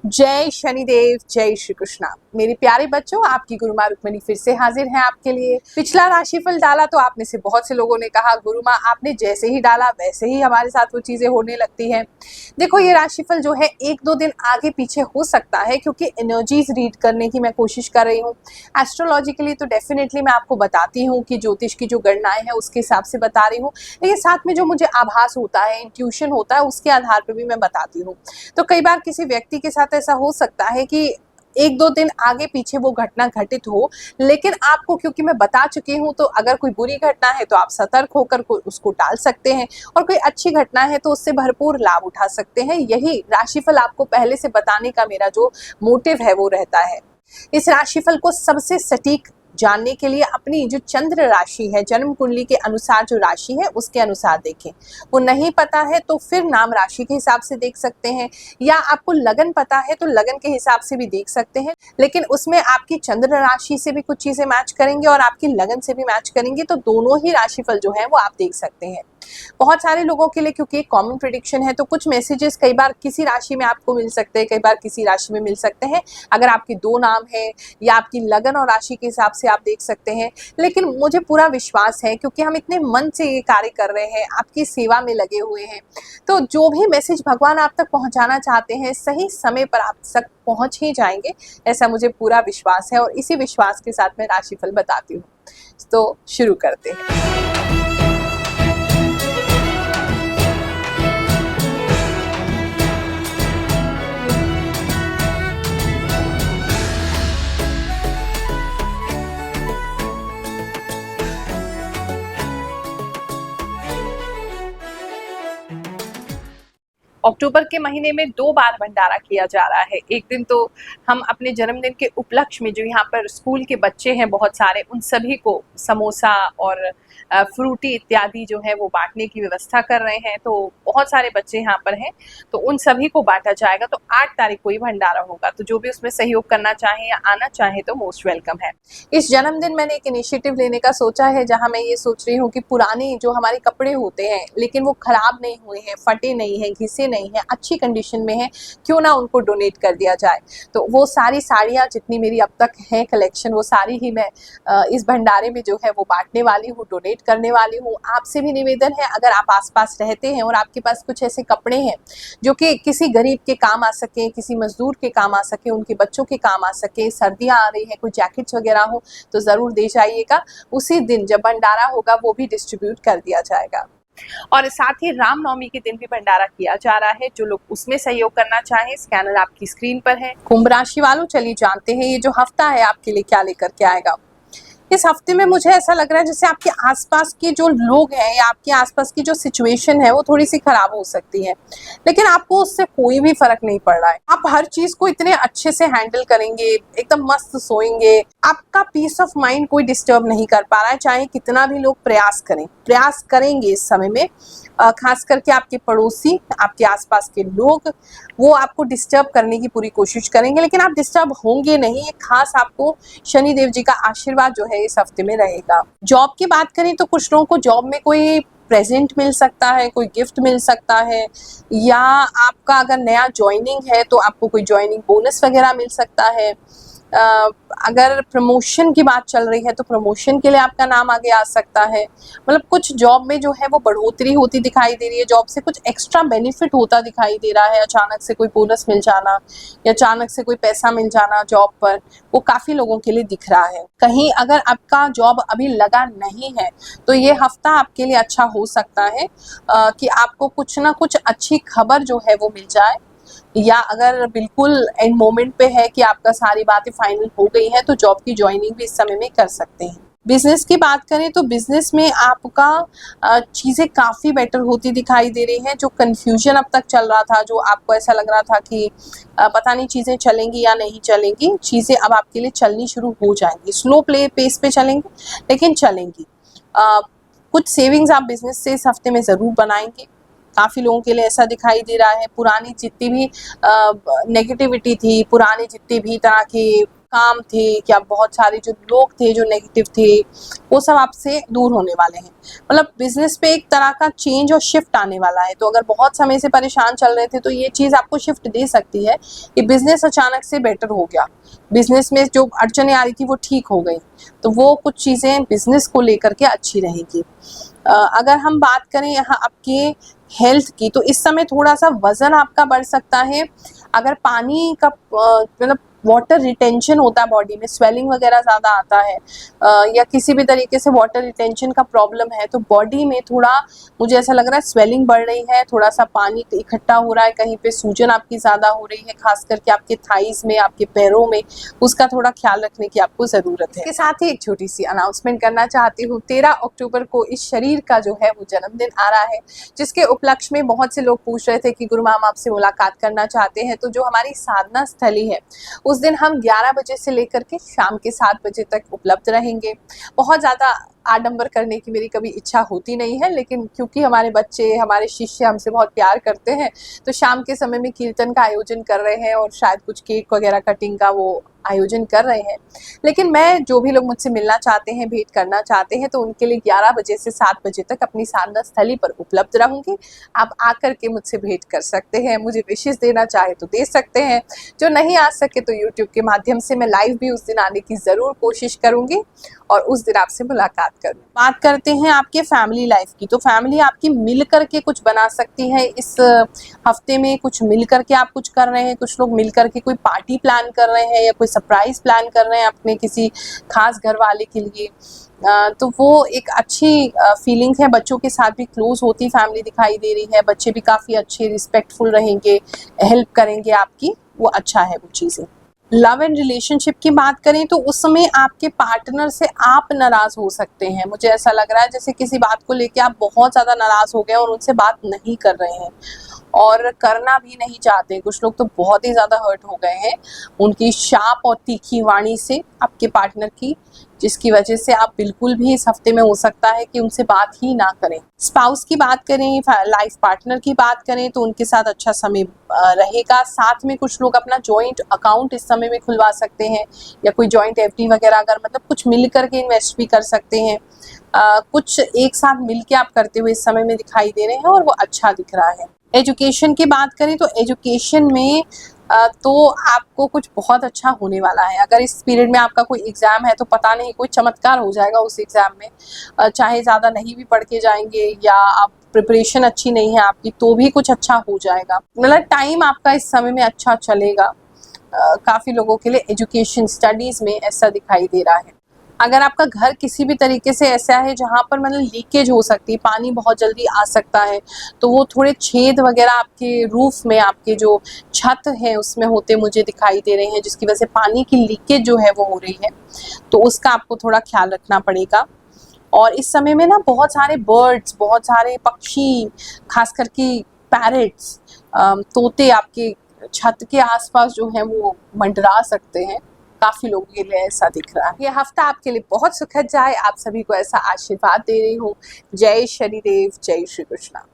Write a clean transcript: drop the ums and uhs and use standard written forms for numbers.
जय शनिदेव, जय श्री कृष्णा। मेरे प्यारे बच्चों, आपकी गुरु माँ रुक्मिणी फिर से हाजिर है आपके लिए। पिछला राशिफल डाला तो आप में से बहुत से लोगों ने कहा गुरु माँ आपने जैसे ही डाला वैसे ही हमारे साथ वो चीजें होने लगती हैं। देखो, ये राशिफल जो है 1-2 दिन आगे पीछे हो सकता है क्योंकि एनर्जीज रीड करने की मैं कोशिश कर रही हूँ। एस्ट्रोलॉजिकली तो डेफिनेटली मैं आपको बताती हूँ कि ज्योतिष की जो गणनाएं हैं उसके हिसाब से बता रही हूँ, लेकिन साथ में जो मुझे आभास होता है, इंट्यूशन होता है, उसके आधार पर भी मैं बताती हूँ। तो कई बार किसी व्यक्ति के साथ ऐसा हो सकता है कि 1-2 दिन आगे पीछे वो घटना घटित हो, लेकिन आपको क्योंकि मैं बता चुकी हूँ तो अगर कोई बुरी घटना है तो आप सतर्क होकर उसको टाल सकते हैं, और कोई अच्छी घटना है तो उससे भरपूर लाभ उठा सकते हैं। यही राशिफल आपको पहले से बताने का मेरा जो मोटिव है वो रहता है। इस राशिफल को सबसे सटीक जानने के लिए अपनी जो चंद्र राशि है, जन्म कुंडली के अनुसार जो राशि है उसके अनुसार देखें। वो नहीं पता है तो फिर नाम राशि के हिसाब से देख सकते हैं, या आपको लगन पता है तो लगन के हिसाब से भी देख सकते हैं, लेकिन उसमें आपकी चंद्र राशि से भी कुछ चीजें मैच करेंगे और आपकी लगन से भी मैच करेंगे, तो दोनों ही राशिफल जो है वो आप देख सकते हैं। बहुत सारे लोगों के लिए क्योंकि एक कॉमन प्रेडिक्शन है तो कुछ मैसेजेस कई बार किसी राशि में आपको मिल सकते हैं, कई बार किसी राशि में मिल सकते हैं। अगर आपके 2 नाम है या आपकी लगन और राशि के हिसाब से आप देख सकते हैं, लेकिन मुझे पूरा विश्वास है क्योंकि हम इतने मन से ये कार्य कर रहे हैं, आपकी सेवा में लगे हुए हैं, तो जो भी मैसेज भगवान आप तक पहुंचाना चाहते हैं सही समय पर आप तक पहुंच ही जाएंगे, ऐसा मुझे पूरा विश्वास है। और इसी विश्वास के साथ मैं राशिफल बताती हूँ, तो शुरू करते हैं। अक्टूबर के महीने में 2 बार भंडारा किया जा रहा है। एक दिन तो हम अपने जन्मदिन के उपलक्ष्य में जो यहाँ पर स्कूल के बच्चे हैं बहुत सारे, उन सभी को समोसा और फ्रूटी इत्यादि जो है वो बांटने की व्यवस्था कर रहे हैं। तो बहुत सारे बच्चे यहाँ पर हैं, तो उन सभी को बांटा जाएगा। तो 8 तारीख को ही भंडारा होगा, तो जो भी उसमें सहयोग करना चाहे या आना चाहे तो मोस्ट वेलकम है। इस जन्मदिन मैंने एक इनिशिएटिव लेने का सोचा है, जहाँ मैं ये सोच रही हूँ कि पुराने जो हमारे कपड़े होते हैं लेकिन वो खराब नहीं हुए हैं, फटे नहीं हैं, घिसे नहीं है, अच्छी कंडीशन में है, क्यों ना उनको डोनेट कर दिया जाए। तो वो सारी साड़ियाँ जितनी मेरी अब तक है कलेक्शन, वो सारी ही मैं इस भंडारे में जो है वो बांटने वाली हूँ, डोनेट करने वाली हूँ। आपसे भी निवेदन है, अगर आप आसपास रहते हैं और आपके पास कुछ ऐसे कपड़े हैं जो कि किसी गरीब के काम आ सके, किसी मजदूर के काम आ सके, उनके बच्चों के काम आ सके, सर्दियाँ आ रही हैं, कोई जैकेट्स वगैरह हो तो ज़रूर दे जाइएगा। उसी दिन जब भंडारा होगा वो भी डिस्ट्रीब्यूट कर दिया जाएगा। और साथ ही रामनवमी के दिन भी भंडारा किया जा रहा है। जो लोग उसमें सहयोग करना चाहें, स्कैनर आपकी स्क्रीन पर है। कुंभ राशि वालों, चलिए जानते हैं ये जो हफ्ता है आपके लिए क्या लेकर के आएगा। इस हफ्ते में मुझे ऐसा लग रहा है जैसे आपके आसपास के जो लोग हैं या आपके आसपास की जो सिचुएशन है वो थोड़ी सी खराब हो सकती है, लेकिन आपको उससे कोई भी फर्क नहीं पड़ रहा है। आप हर चीज को इतने अच्छे से हैंडल करेंगे, एकदम मस्त सोएंगे, आपका पीस ऑफ माइंड कोई डिस्टर्ब नहीं कर पा रहा है, चाहे कितना भी लोग प्रयास करेंगे इस समय में। खास करके आपके पड़ोसी, आपके आसपास के लोग, वो आपको डिस्टर्ब करने की पूरी कोशिश करेंगे, लेकिन आप डिस्टर्ब होंगे नहीं। एक खास आपको शनि देव जी का आशीर्वाद जो है इस हफ्ते में रहेगा। जॉब की बात करें तो कुछ लोगों को जॉब में कोई प्रेजेंट मिल सकता है, कोई गिफ्ट मिल सकता है, या आपका अगर नया ज्वाइनिंग है तो आपको कोई ज्वाइनिंग बोनस वगैरह मिल सकता है। अगर प्रमोशन की बात चल रही है तो प्रमोशन के लिए आपका नाम आगे आ सकता है। मतलब कुछ जॉब में जो है वो बढ़ोतरी होती दिखाई दे रही है, जॉब से कुछ एक्स्ट्रा बेनिफिट होता दिखाई दे रहा है। अचानक से कोई बोनस मिल जाना या अचानक से कोई पैसा मिल जाना जॉब पर, वो काफी लोगों के लिए दिख रहा है। कहीं अगर आपका जॉब अभी लगा नहीं है तो ये हफ्ता आपके लिए अच्छा हो सकता है कि आपको कुछ ना कुछ अच्छी खबर जो है वो मिल जाए, या अगर बिल्कुल एंड मोमेंट पे है कि आपका सारी बातें फाइनल हो गई है तो जॉब की ज्वाइनिंग भी इस समय में कर सकते हैं। बिजनेस की बात करें तो बिजनेस में आपका चीज़ें काफ़ी बेटर होती दिखाई दे रही हैं। जो कन्फ्यूजन अब तक चल रहा था, जो आपको ऐसा लग रहा था कि पता नहीं चीज़ें चलेंगी या नहीं चलेंगी, चीज़ें अब आपके लिए चलनी शुरू हो जाएंगी। स्लो पेस पे चलेंगी लेकिन चलेंगी। कुछ सेविंग्स आप बिजनेस से इस हफ्ते में ज़रूर बनाएंगे। काफ़ी लोगों के लिए ऐसा दिखाई दे रहा है। पुरानी जितनी भी नेगेटिविटी थी, पुरानी जितनी भी तरह की काम थे या बहुत सारे जो लोग थे जो नेगेटिव थे, वो सब आपसे दूर होने वाले हैं। मतलब बिजनेस पे एक तरह का चेंज और शिफ्ट आने वाला है। तो अगर बहुत समय से परेशान चल रहे थे तो ये चीज़ आपको शिफ्ट दे सकती है कि बिजनेस अचानक से बेटर हो गया, बिजनेस में जो अड़चने आ रही थी वो ठीक हो गई, तो वो कुछ चीज़ें बिजनेस को लेकर के अच्छी रहेंगी। अगर हम बात करें यहाँ आपके हेल्थ की, तो इस समय थोड़ा सा वज़न आपका बढ़ सकता है। अगर पानी का मतलब वाटर रिटेंशन होता है बॉडी में, स्वेलिंग वगैरह ज़्यादा आता है या किसी भी तरीके से वाटर रिटेंशन का प्रॉब्लम है, तो बॉडी में थोड़ा मुझे ऐसा लग रहा है स्वेलिंग बढ़ रही है, थोड़ा सा पानी इकट्ठा हो रहा है, कहीं पे सूजन आपकी ज़्यादा हो रही है, खास करके आपके थाइस में, आपके पैरों में, उसका थोड़ा ख्याल रखने की आपको ज़रूरत है। इसके साथ ही एक छोटी सी अनाउंसमेंट करना चाहती हूँ। 13 अक्टूबर को इस शरीर का जो है वो जन्मदिन आ रहा है, जिसके उपलक्ष्य में बहुत से लोग पूछ रहे थे कि गुरु मैम आपसे मुलाकात करना चाहते हैं। तो जो हमारी साधना स्थली है उस दिन हम 11 बजे से लेकर के शाम के 7 बजे तक उपलब्ध रहेंगे। बहुत ज़्यादा आडंबर करने की मेरी कभी इच्छा होती नहीं है, लेकिन क्योंकि हमारे बच्चे, हमारे शिष्य हमसे बहुत प्यार करते हैं, तो शाम के समय में कीर्तन का आयोजन कर रहे हैं और शायद कुछ केक वगैरह कटिंग का वो आयोजन कर रहे हैं। लेकिन मैं, जो भी लोग मुझसे मिलना चाहते हैं, भेंट करना चाहते हैं, तो उनके लिए 11 बजे से 7 बजे तक अपनी साधना स्थली पर उपलब्ध रहूंगी। आप आकर के मुझसे भेंट कर सकते हैं, मुझे विशेष देना चाहे तो दे सकते हैं। जो नहीं आ सके तो यूट्यूब के माध्यम से मैं लाइव भी उस दिन आने की ज़रूर कोशिश करूंगी और उस दिन आपसे मुलाकात करूँ। बात करते हैं आपके फैमिली लाइफ की, तो फैमिली आपकी मिल करके कुछ बना सकती है। इस हफ्ते में कुछ मिल करके आप कुछ कर रहे हैं, कुछ लोग मिल करके कोई पार्टी प्लान कर रहे हैं या कोई सरप्राइज प्लान कर रहे हैं अपने किसी खास घर वाले के लिए, तो वो एक अच्छी फीलिंग है। बच्चों के साथ भी क्लोज होती फैमिली दिखाई दे रही है, बच्चे भी काफ़ी अच्छे रिस्पेक्टफुल रहेंगे, हेल्प करेंगे आपकी, वो अच्छा है वो चीज़ें। लव एंड रिलेशनशिप की बात करें तो उस समय आपके पार्टनर से आप नाराज़ हो सकते हैं। मुझे ऐसा लग रहा है जैसे किसी बात को लेके आप बहुत ज़्यादा नाराज़ हो गए और उनसे बात नहीं कर रहे हैं और करना भी नहीं चाहते। कुछ लोग तो बहुत ही ज़्यादा हर्ट हो गए हैं उनकी शार्प और तीखी वाणी से, आपके पार्टनर की, जिसकी वजह से आप बिल्कुल भी इस हफ्ते में हो सकता है कि उनसे बात ही ना करें। स्पाउस की बात करें, लाइफ पार्टनर की बात करें तो उनके साथ अच्छा समय रहेगा। साथ में कुछ लोग अपना जॉइंट अकाउंट इस समय में खुलवा सकते हैं या कोई जॉइंट एफडी वगैरह, अगर मतलब कुछ मिल करके इन्वेस्ट भी कर सकते हैं। कुछ एक साथ मिल के आप करते हुए इस समय में दिखाई दे रहे हैं और वो अच्छा दिख रहा है। एजुकेशन की बात करें तो एजुकेशन में तो आपको कुछ बहुत अच्छा होने वाला है। अगर इस पीरियड में आपका कोई एग्ज़ाम है तो पता नहीं कोई चमत्कार हो जाएगा उस एग्ज़ाम में। चाहे ज़्यादा नहीं भी पढ़ के जाएंगे या आप प्रिपरेशन अच्छी नहीं है आपकी, तो भी कुछ अच्छा हो जाएगा। मतलब टाइम आपका इस समय में अच्छा चलेगा। काफ़ी लोगों के लिए एजुकेशन स्टडीज़ में ऐसा दिखाई दे रहा है। अगर आपका घर किसी भी तरीके से ऐसा है जहाँ पर मतलब लीकेज हो सकती है, पानी बहुत जल्दी आ सकता है, तो वो थोड़े छेद वगैरह आपके रूफ में, आपके जो छत है उसमें होते मुझे दिखाई दे रहे हैं, जिसकी वजह से पानी की लीकेज जो है वो हो रही है, तो उसका आपको थोड़ा ख्याल रखना पड़ेगा। और इस समय में ना बहुत सारे बर्ड्स, बहुत सारे पक्षी, खास करके पैरट्स, तोते आपके छत के आसपास जो है वो मंडरा सकते हैं। काफ़ी लोगों के लिए ऐसा दिख रहा है। ये हफ्ता आपके लिए बहुत सुखद जाए, आप सभी को ऐसा आशीर्वाद दे रही हूँ। जय शनिदेव, जय श्री कृष्णा।